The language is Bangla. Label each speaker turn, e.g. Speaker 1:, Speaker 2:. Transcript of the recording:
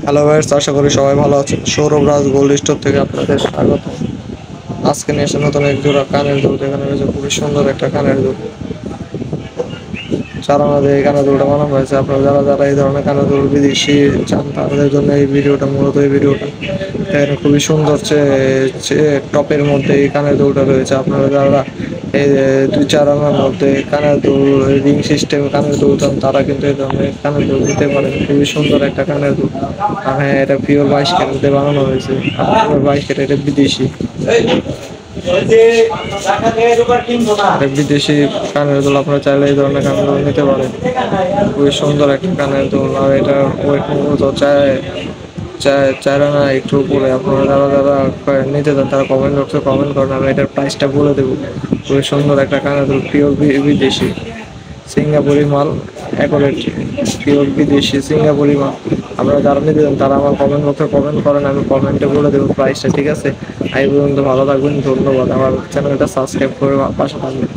Speaker 1: হ্যালো ভাইস, আশা করি সবাই ভালো আছেন। সৌরভ রাজ গোল্ড স্টোর থেকে আপনাদের স্বাগত। আজকে নিয়ে এসে নতুন এক জোড়া কানের দুল। এখানে রয়েছে খুবই সুন্দর একটা কানের দুল। যারা আমাদের এই কানের দুলটা বানানো হয়েছে, আপনারা যারা যারা এই ধরনের কানের দুল বিদেশি চান তাদের জন্য এই ভিডিওটা, মূলত এই ভিডিওটা। এখানে খুবই সুন্দর টপের মধ্যে এই কানের দুলটা রয়েছে। আপনারা যারা এই 2-4 আনার মধ্যে কানের দুল, রিং সিস্টেম কানের দুল চান, তারা কিন্তু এই ধরনের কানের দুল নিতে পারেন। খুবই সুন্দর একটা কানের দুল। আর হ্যাঁ, এটা পিওর 22 ক্যারেটে বানানো হয়েছে। পিওর 22 ক্যারেট, এটা বিদেশি। এটা বিদেশি কানের দুল। আপনারা চাইলে এই ধরনের কানের দুল নিতে পারেন। খুবই সুন্দর একটা কানের দুল। আর এটা ওয়েট মূলত চার আনা একটু উপরে। আপনারা যারা যারা নিতে চান তারা কমেন্ট বক্সে কমেন্ট করেন, আমি এটার প্রাইসটা বলে দেবো। খুবই সুন্দর একটা কানের দুল, পিওর বিদেশি সিঙ্গাপুরি মাল, অ্যাকোরেট পিওর বিদেশি সিঙ্গাপুরি মাল। আপনারা যারা নিতে চান তারা আমার কমেন্ট বক্সে কমেন্ট করেন, আমি কমেন্টে বলে দেবো প্রাইসটা, ঠিক আছে? এই পর্যন্ত ভালো থাকবেন, ধন্যবাদ। আমার চ্যানেলটা সাবস্ক্রাইব করে পাশে থাকবেন।